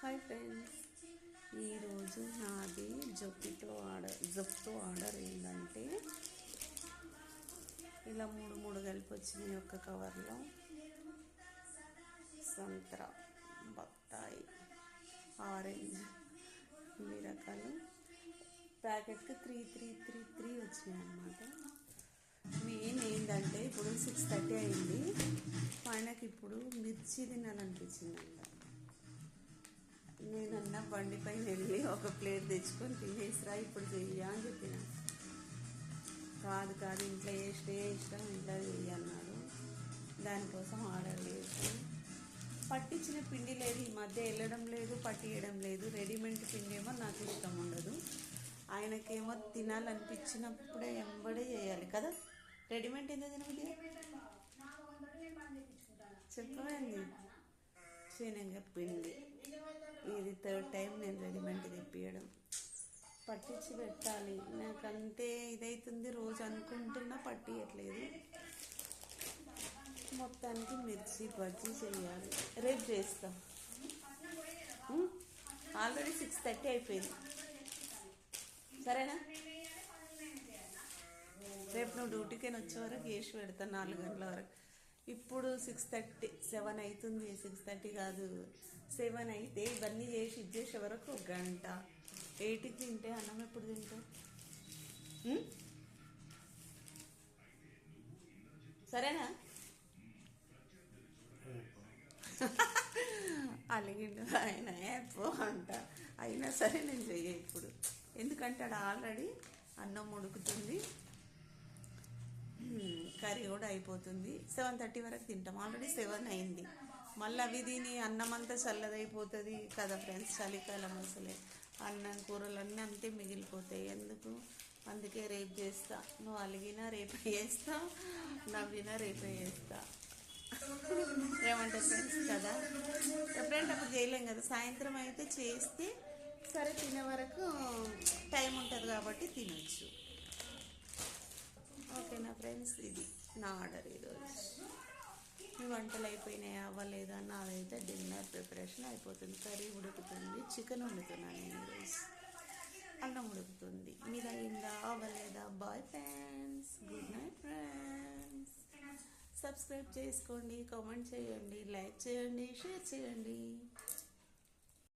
Hi friends, ఈరోజు నాది జొప్తో order ఏంటంటే ఇలా మూడు కలిపి వచ్చినాయి ఒక కవర్లో. సంత్రా, బత్తాయి, ఆరెంజ్, ఇన్ని రకాలు ప్యాకెట్కి 3 వచ్చినాయి అన్నమాట. మెయిన్ ఏంటంటే ఇప్పుడు 6:30 అయింది, ఆయనకి ఇప్పుడు మిర్చి తినాలనిపించిందంట. నేనన్నా బండి పైన వెళ్ళి ఒక ప్లేట్ తెచ్చుకొని తినేసిరా ఇప్పుడు చెయ్యా అని చెప్పిన. కాదు ఇంట్లో ఇష్టం ఇంట్లో చెయ్యి అన్నాడు. దానికోసం ఆర్డర్ చేశాను. పట్టించిన పిండి లేదు, ఈ మధ్య వెళ్ళడం లేదు, పట్టియడం లేదు. రెడీమేడ్ పిండి ఏమో నాకు ఇష్టం ఉండదు, ఆయనకేమో తినాలనిపించినప్పుడే ఎంబడే చేయాలి కదా. రెడీమేడ్ ఎందుకు తినబుద్ది చెప్పండి. శనగపిండి ఇది 3rd టైం నేను రెడీమేడ్ తెప్పియడం. పట్టించి పెట్టాలి, నాకు అంతే ఇదైతుంది. రోజు అనుకుంటున్నా పట్టియట్లేదు. మొత్తానికి మిర్చి బజ్జీ చేయాలి, రేపు చేస్తాం. ఆల్రెడీ 6:30 అయిపోయింది, సరేనా? రేపు నువ్వు డ్యూటీకి వచ్చే వరకు వేసి పెడతాను 4 గంటల వరకు. ఇప్పుడు 6:30, 7 అవుతుంది. 6:30 కాదు, 7 అయితే ఇవన్నీ చేసి ఇచ్చేసే వరకు 1 గంట. 8కి తింటే అన్నం ఎప్పుడు తింటావు? సరేనా? అలిగిండు ఆయన పో అంట. అయినా సరే నేను చెయ్య ఇప్పుడు, ఎందుకంటే ఆల్రెడీ అన్నం ఉడుకుతుంది, కర్రీ కూడా అయిపోతుంది. 7:30 వరకు తింటాం. ఆల్రెడీ 7 అయింది. మళ్ళీ అవి తిని అన్నం అంతా చల్లదైపోతుంది కదా ఫ్రెండ్స్. చలికాలం అసలే అన్నం కూరలు అంతే మిగిలిపోతాయి ఎందుకు. అందుకే రేపు చేస్తా. నువ్వు అలిగినా రేపే చేస్తా, నవ్వినా రేపే చేస్తా. ఏమంటారు ఫ్రెండ్స్ కదా. ఎప్పుడంటే అప్పుడు చేయలేం కదా. సాయంత్రం అయితే చేస్తే సరే తినే వరకు టైం ఉంటుంది కాబట్టి తినొచ్చు. ఓకేనా ఫ్రెండ్స్, ఇది నా ఆర్డర్ ఈరోజు. మీ వంటలు అయిపోయినాయి అవ్వలేదా? నాదైతే డిన్నర్ ప్రిపరేషన్ అయిపోతుంది. కర్రీ ఉడుకుతుంది, చికెన్ వండుతున్నాను నేను ఈరోజు, అన్నం ఉడుకుతుంది. మీద అయిందా అవ్వలేదా? Bye friends, good night friends. Subscribe చేసుకోండి, కామెంట్ చేయండి, లైక్ చేయండి, షేర్ చేయండి.